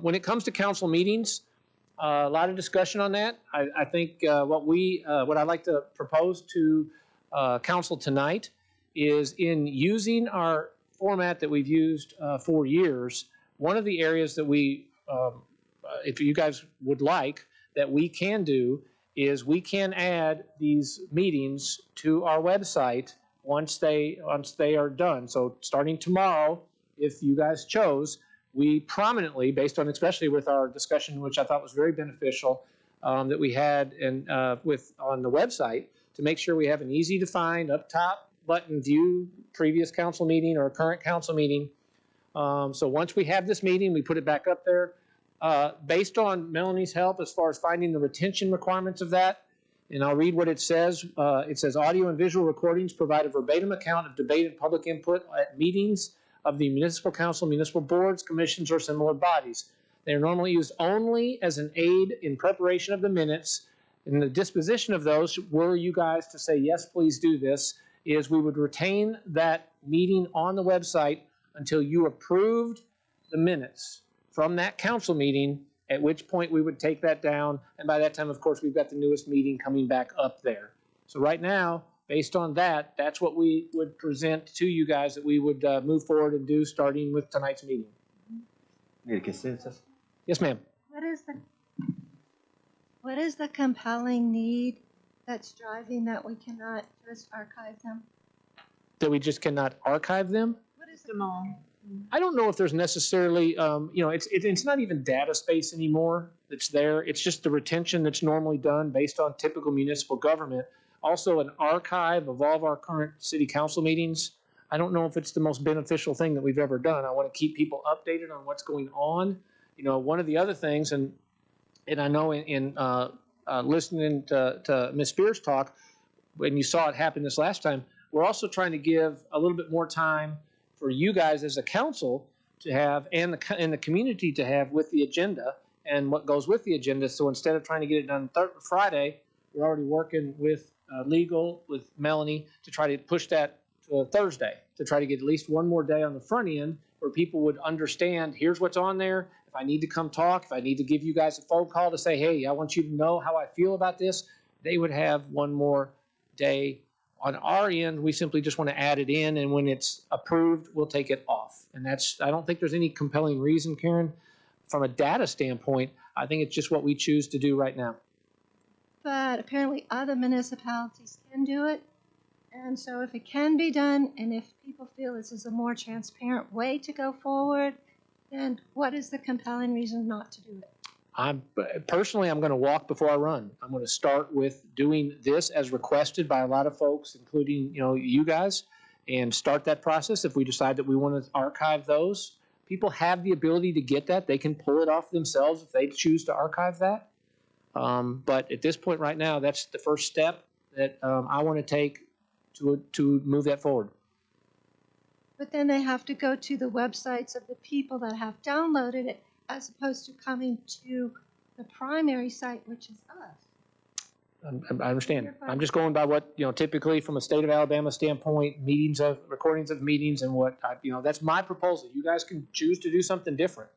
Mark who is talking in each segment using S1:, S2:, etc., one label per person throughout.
S1: When it comes to council meetings, a lot of discussion on that. I think what I'd like to propose to council tonight is in using our format that we've used for years. One of the areas that we, if you guys would like, that we can do is we can add these meetings to our website once they are done. So starting tomorrow, if you guys chose, we prominently, based on especially with our discussion, which I thought was very beneficial, that we had on the website, to make sure we have an easy to find up top button, view previous council meeting or current council meeting. So once we have this meeting, we put it back up there. Based on Melanie's help as far as finding the retention requirements of that, and I'll read what it says. It says audio and visual recordings provide a verbatim account of debate and public input at meetings of the municipal council, municipal boards, commissions, or similar bodies. They are normally used only as an aid in preparation of the minutes. And the disposition of those, were you guys to say, yes, please do this, is we would retain that meeting on the website until you approved the minutes from that council meeting, at which point we would take that down. And by that time, of course, we've got the newest meeting coming back up there. So right now, based on that, that's what we would present to you guys that we would move forward and do starting with tonight's meeting.
S2: Need a consensus?
S1: Yes, ma'am.
S3: What is the compelling need that's driving that we cannot just archive them?
S1: That we just cannot archive them?
S3: What is them all?
S1: I don't know if there's necessarily, it's not even data space anymore that's there. It's just the retention that's normally done based on typical municipal government. Also, an archive of all of our current city council meetings. I don't know if it's the most beneficial thing that we've ever done. I want to keep people updated on what's going on. One of the other things, and I know in listening to Ms. Spears talk, when you saw it happen this last time, we're also trying to give a little bit more time for you guys as a council to have, and the community to have, with the agenda and what goes with the agenda. So instead of trying to get it done Friday, we're already working with legal, with Melanie, to try to push that to Thursday, to try to get at least one more day on the front end where people would understand, here's what's on there. If I need to come talk, if I need to give you guys a phone call to say, hey, I want you to know how I feel about this, they would have one more day. On our end, we simply just want to add it in, and when it's approved, we'll take it off. And I don't think there's any compelling reason, Karen. From a data standpoint, I think it's just what we choose to do right now.
S3: But apparently other municipalities can do it. And so if it can be done, and if people feel this is a more transparent way to go forward, then what is the compelling reason not to do it?
S1: Personally, I'm going to walk before I run. I'm going to start with doing this as requested by a lot of folks, including you guys, and start that process. If we decide that we want to archive those, people have the ability to get that. They can pull it off themselves if they choose to archive that. But at this point right now, that's the first step that I want to take to move that forward.
S3: But then they have to go to the websites of the people that have downloaded it, as opposed to coming to the primary site, which is us.
S1: I understand. I'm just going by what, typically from a state of Alabama standpoint, recordings of meetings and what, that's my proposal. You guys can choose to do something different.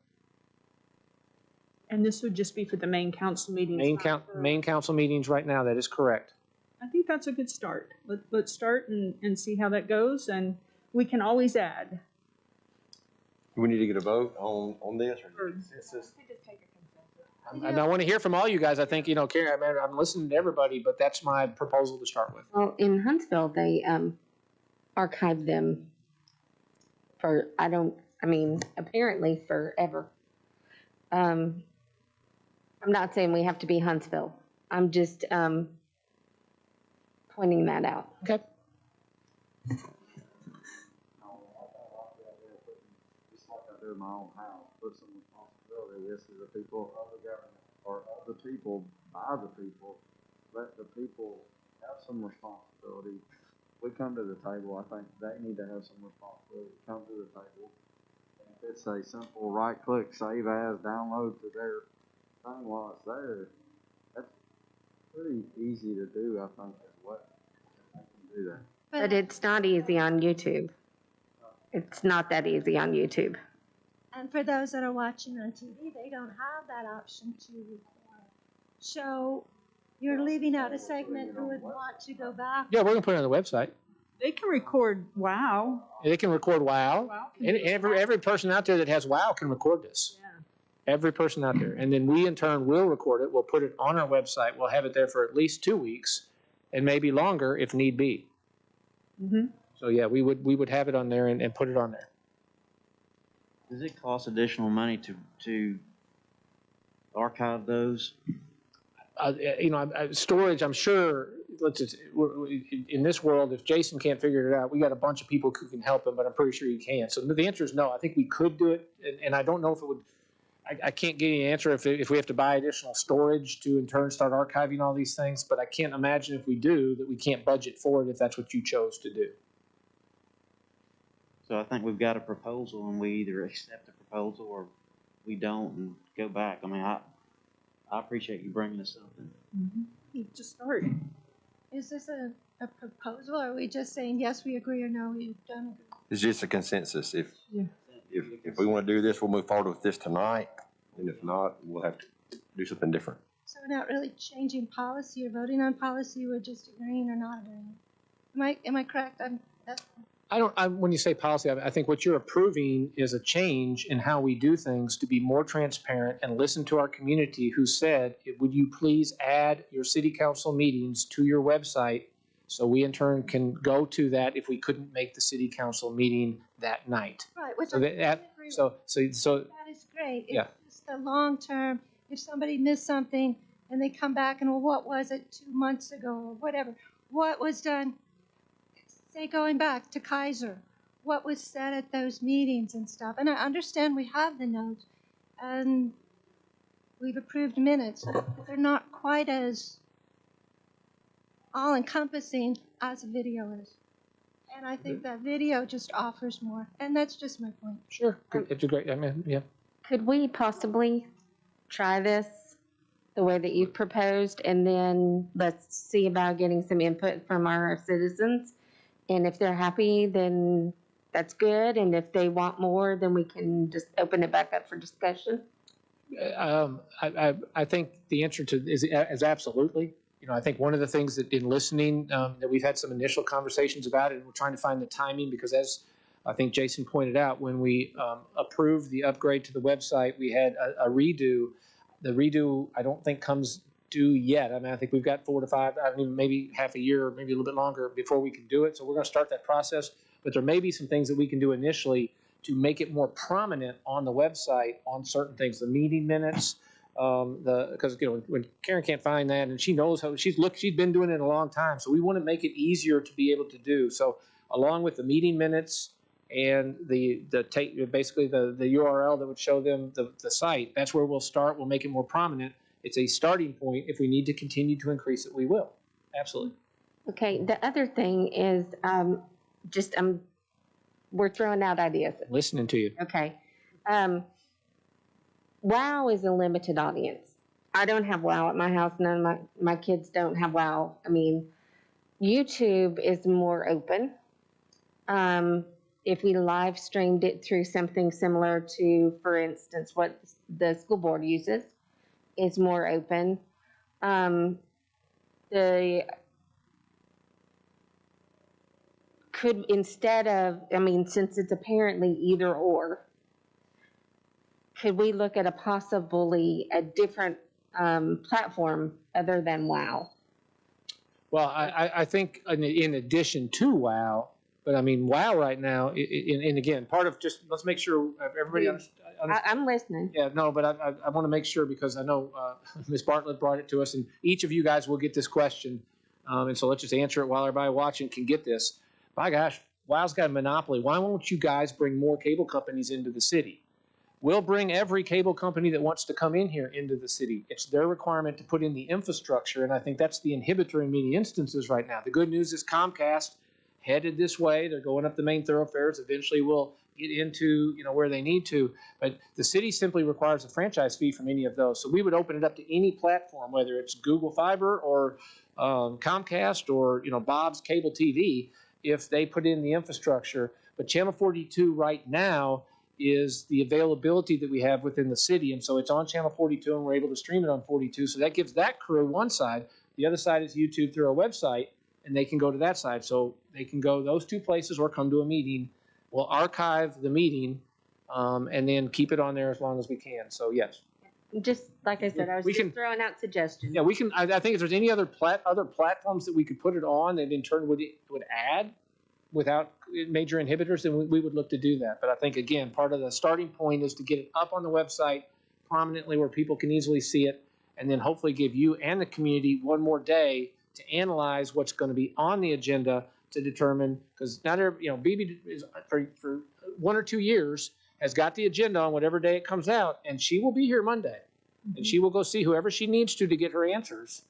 S4: And this would just be for the main council meetings?
S1: Main council meetings right now, that is correct.
S4: I think that's a good start. Let's start and see how that goes, and we can always add.
S2: Do we need to get a vote on this? Or consensus?
S1: I want to hear from all you guys. I think, Karen, I'm listening to everybody, but that's my proposal to start with.
S5: Well, in Huntsville, they archive them apparently forever. I'm not saying we have to be Huntsville. I'm just pointing that out.
S1: Okay.
S6: Just like I do in my own house, put some responsibility. This is the people of the government, or of the people, by the people. Let the people have some responsibility. We come to the table. I think they need to have some responsibility. Come to the table. And if it's a simple right-click, save as, download to their thing while it's there, that's pretty easy to do, I think, as well. I can do that.
S5: But it's not easy on YouTube. It's not that easy on YouTube.
S3: And for those that are watching on TV, they don't have that option to record. So you're leaving out a segment who would want to go back.
S1: Yeah, we're gonna put it on the website.
S4: They can record WOW.
S1: They can record WOW.
S4: WOW can
S1: And
S4: do
S1: every person out there that has WOW can record this.
S4: Yeah.
S1: Every person out there. And then we in turn will record it. We'll put it on our website. We'll have it there for at least 2 weeks and maybe longer if need be.
S4: Mm-hmm.
S1: So yeah, we would have it on there and put it on there.
S7: Does it cost additional money to archive those?
S1: Storage, I'm sure, in this world, if Jason can't figure it out, we got a bunch of people who can help him, but I'm pretty sure he can. So the answer is no. I think we could do it, and I don't know if it would, I can't get any answer if we have to buy additional storage to in turn start archiving all these things, but I can't imagine if we do that we can't budget for it if that's what you chose to do.
S7: So I think we've got a proposal and we either accept the proposal or we don't and go back. I mean, I appreciate you bringing this up.
S4: Mm-hmm. Just start.
S3: Is this a proposal? Or are we just saying, yes, we agree, or no, we don't agree?
S2: It's just a consensus. If
S6: Yeah.
S2: we want to do this, we'll move forward with this tonight. And if not, we'll have to do something different.
S3: So we're not really changing policy or voting on policy, we're just agreeing or not agreeing. Am I correct?
S1: When you say policy, I think what you're approving is a change in how we do things to be more transparent and listen to our community who said, would you please add your city council meetings to your website so we in turn can go to that if we couldn't make the city council meeting that night.
S3: Right, which
S1: So
S3: I
S1: that,
S3: agree with.
S1: so
S3: That is great.
S1: Yeah.
S3: It's just the long term, if somebody missed something and they come back and, well, what was it 2 months ago or whatever? What was done, say going back to Kaiser, what was said at those meetings and stuff. And I understand we have the notes and we've approved minutes, but they're not quite as all encompassing as a video is. And I think that video just offers more. And that's just my point.
S1: sure, it's a great, I mean, yeah.
S5: Could we possibly try this the way that you've proposed, and then let's see about getting some input from our citizens? And if they're happy, then that's good. And if they want more, then we can just open it back up for discussion.
S1: I think the answer to is absolutely. I think one of the things that in listening that we've had some initial conversations about it, and we're trying to find the timing because as I think Jason pointed out, when we approved the upgrade to the website, we had a redo. The redo, I don't think comes due yet. I mean, I think we've got 4 to 5, maybe half a year, maybe a little bit longer before we can do it. So we're going to start that process. But there may be some things that we can do initially to make it more prominent on the website on certain things, the meeting minutes. Because when Karen can't find that, and she knows how she's been doing it a long time, so we want to make it easier to be able to do. So along with the meeting minutes and basically the URL that would show them the site, that's where we'll start. We'll make it more prominent. It's a starting point. If we need to continue to increase it, we will. Absolutely.
S5: Okay. The other thing is we're throwing out ideas.
S1: Listening to you.
S5: Okay. WOW is a limited audience. I don't have WOW at my house. None of my kids don't have WOW. I mean, YouTube is more open. If we live streamed it through something similar to, for instance, what the school board uses, is more open. Since it's apparently either or, could we look at a different platform other than WOW?
S1: Well, I think in addition to WOW, but I mean, WOW right now, and again, part of just, let's make sure everybody understands.
S5: I'm listening.
S1: Yeah, no, but I want to make sure because I know Ms. Bartlett brought it to us, and each of you guys will get this question. And so let's just answer it while everybody watching can get this. My gosh, WOW's got a monopoly. Why won't you guys bring more cable companies into the city? We'll bring every cable company that wants to come in here into the city. It's their requirement to put in the infrastructure, and I think that's the inhibitor in many instances right now. The good news is Comcast headed this way. They're going up the main thoroughfares. Eventually we'll get into where they need to, but the city simply requires a franchise fee from any of those. So we would open it up to any platform, whether it's Google Fiber or Comcast or Bob's Cable TV, if they put in the infrastructure. But Channel 42 right now is the availability that we have within the city. And so it's on channel 42 and we're able to stream it on 42. So that gives that crew one side. The other side is YouTube through our website, and they can go to that side. So they can go those two places or come to a meeting. We'll archive the meeting and then keep it on there as long as we can. So yes.
S5: Just like I said, I was
S1: We
S5: just
S1: can-
S5: throwing out suggestions.
S1: Yeah, we can. I think if there's any other platforms that we could put it on that in turn would add without major inhibitors, then we would look to do that. But I think again, part of the starting point is to get it up on the website prominently where people can easily see it, and then hopefully give you and the community one more day to analyze what's going to be on the agenda to determine, because not every, BB is for 1 or 2 years has got the agenda on whatever day it comes out, and she will be here Monday. And she will go see whoever she needs to get her answers.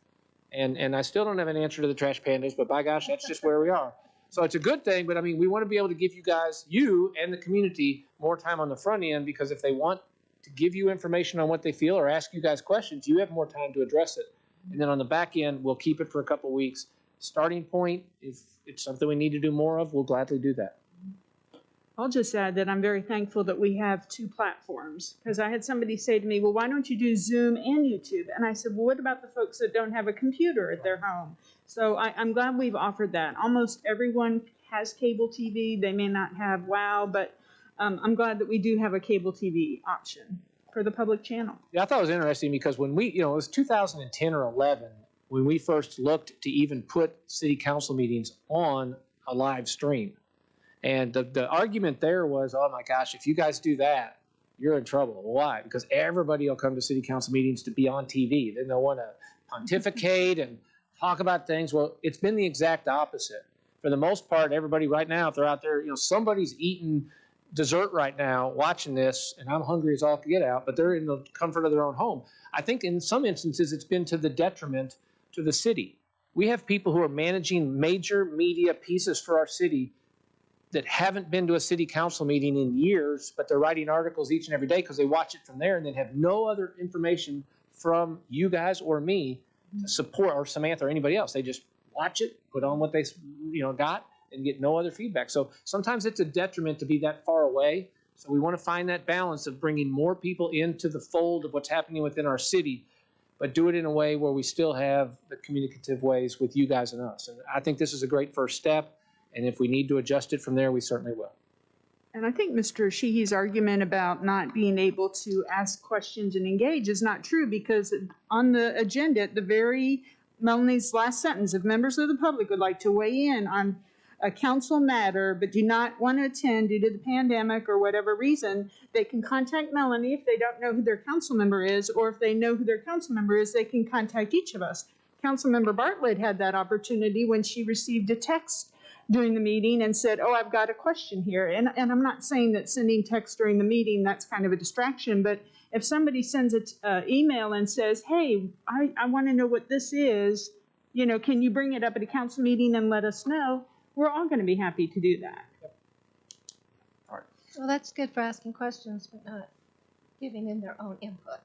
S1: And I still don't have an answer to the trash pandas, but by gosh, that's just where we are. So it's a good thing, but I mean, we want to be able to give you and the community more time on the front end, because if they want to give you information on what they feel or ask you guys questions, you have more time to address it. And then on the back end, we'll keep it for a couple of weeks. Starting point, if it's something we need to do more of, we'll gladly do that.
S4: I'll just add that I'm very thankful that we have 2 platforms, because I had somebody say to me, well, why don't you do Zoom and YouTube? And I said, well, what about the folks that don't have a computer at their home? So I'm glad we've offered that. Almost everyone has cable TV. They may not have WOW, but I'm glad that we do have a cable TV option for the public channel.
S1: Yeah, I thought it was interesting because when it was 2010 or 11 when we first looked to even put city council meetings on a live stream. And the argument there was, oh my gosh, if you guys do that, you're in trouble. Why? Because everybody will come to city council meetings to be on TV. Then they'll want to pontificate and talk about things. Well, it's been the exact opposite. For the most part, everybody right now, if they're out there, somebody's eating dessert right now watching this, and I'm hungry as all get out, but they're in the comfort of their own home. I think in some instances it's been to the detriment to the city. We have people who are managing major media pieces for our city that haven't been to a city council meeting in years, but they're writing articles each and every day because they watch it from there and then have no other information from you guys or me to support, or Samantha or anybody else. They just watch it, put on what they got, and get no other feedback. So sometimes it's a detriment to be that far away. So we want to find that balance of bringing more people into the fold of what's happening within our city, but do it in a way where we still have the communicative ways with you guys and us. And I think this is a great first step. And if we need to adjust it from there, we certainly will.
S4: And I think Mr. Sheehy's argument about not being able to ask questions and engage is not true, because on the agenda, at the very Melanie's last sentence, if members of the public would like to weigh in on a council matter but do not want to attend due to the pandemic or whatever reason, they can contact Melanie if they don't know who their council member is, or if they know who their council member is, they can contact each of us. Councilmember Bartlett had that opportunity when she received a text during the meeting and said, oh, I've got a question here. And I'm not saying that sending text during the meeting, that's kind of a distraction, but if somebody sends an email and says, hey, I want to know what this is, can you bring it up at a council meeting and let us know? We're all going to be happy to do that.
S3: Well, that's good for asking questions, but not giving in their own input.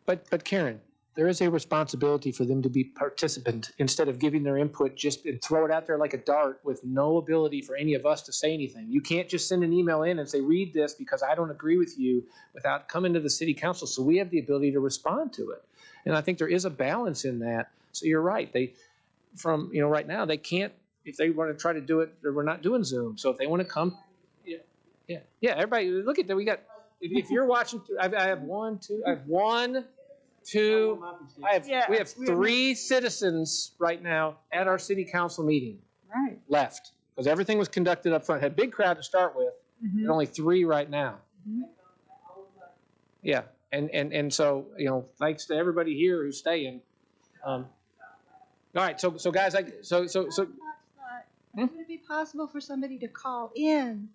S1: But Karen, there is a responsibility for them to be participant instead of giving their input just and throw it out there like a dart with no ability for any of us to say anything. You can't just send an email in and say, read this because I don't agree with you, without coming to the city council. So we have the ability to respond to it. And I think there is a balance in that. So you're right. Right now they can't, if they want to try to do it, we're not doing Zoom. So if they want to come, yeah, everybody look at that. We got, if you're watching, I have we have 3 citizens right now at our city council meeting left, because everything was conducted up front. Had a big crowd to start with, and only 3 right now. Yeah, and so thanks to everybody here who's staying. All right, so guys,
S3: Would it be possible for somebody to call in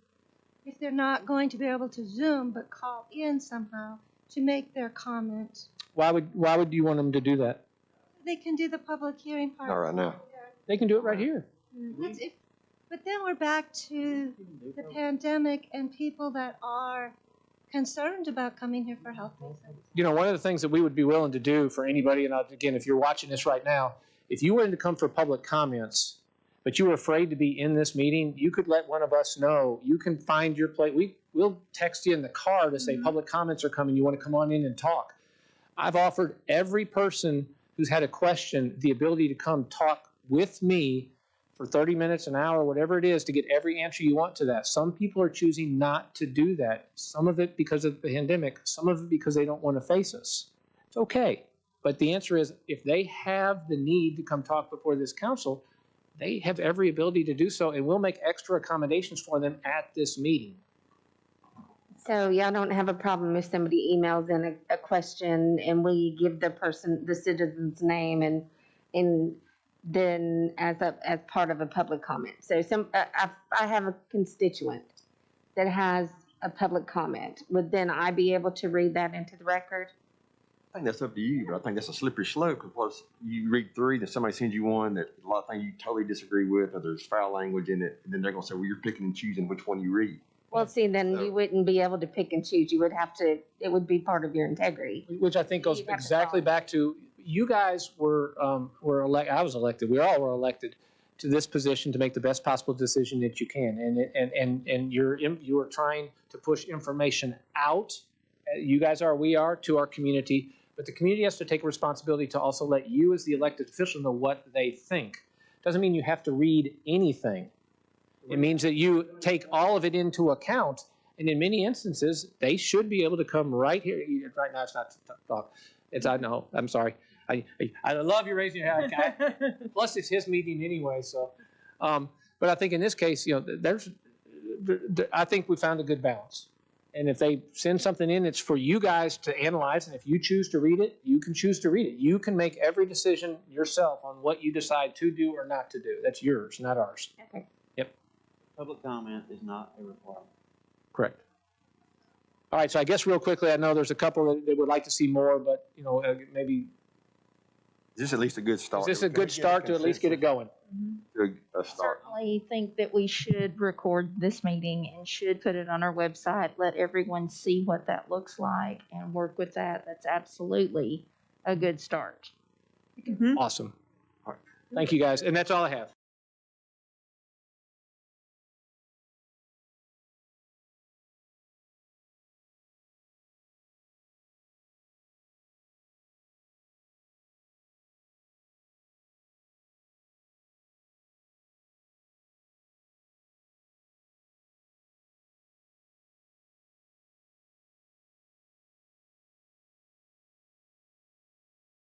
S3: if they're not going to be able to Zoom, but call in somehow to make their comment?
S1: Why would you want them to do that?
S3: They can do the public hearing part.
S2: Not right now.
S1: They can do it right here.
S3: But then we're back to the pandemic and people that are concerned about coming here for health reasons.
S1: One of the things that we would be willing to do for anybody, and again, if you're watching this right now, if you wanted to come for public comments, but you were afraid to be in this meeting, you could let one of us know. You can find your place. We'll text you in the car to say public comments are coming. You want to come on in and talk. I've offered every person who's had a question the ability to come talk with me for 30 minutes, an hour, whatever it is, to get every answer you want to that. Some people are choosing not to do that. Some of it because of the pandemic, some of it because they don't want to face us. It's okay. But the answer is, if they have the need to come talk before this council, they have every ability to do so, and we'll make extra accommodations for them at this meeting.
S5: So y'all don't have a problem if somebody emails in a question and we give the person, the citizen's name and then as part of a public comment. So I have a constituent that has a public comment. Would then I be able to read that into the record?
S2: I think that's up to you, but I think that's a slippery slope, because you read three, then somebody sends you one that a lot of things you totally disagree with, or there's foul language in it, and then they're gonna say, well, you're picking and choosing which one you read.
S5: Well, see, then
S2: So-
S5: you wouldn't be able to pick and choose. You would have to, it would be part of your integrity.
S1: Which I think goes
S5: You'd have to
S1: exactly
S5: follow.
S1: back to, you guys were elected, I was elected, we all were elected to this position to make the best possible decision that you can. And you are trying to push information out, you guys are, we are, to our community. But the community has to take responsibility to also let you as the elected official know what they think. Doesn't mean you have to read anything. It means that you take all of it into account, and in many instances, they should be able to come right here. Right now, it's not to talk. I know, I'm sorry. I love you raising your hand. Plus, it's his meeting anyway, so. But I think in this case, I think we found a good balance. And if they send something in, it's for you guys to analyze, and if you choose to read it, you can choose to read it. You can make every decision yourself on what you decide to do or not to do. That's yours, not ours.
S5: Okay.
S7: Public comment is not a requirement.
S1: Correct. All right, so I guess real quickly, I know there's a couple that would like to see more, but, maybe,
S2: Is this at least a good start?
S1: is this a good start to at least get it going?
S2: A start.
S8: Certainly think that we should record this meeting and should put it on our website, let everyone see what that looks like and work with that. That's absolutely a good start.
S1: Awesome. All right. Thank you, guys, and that's all I have.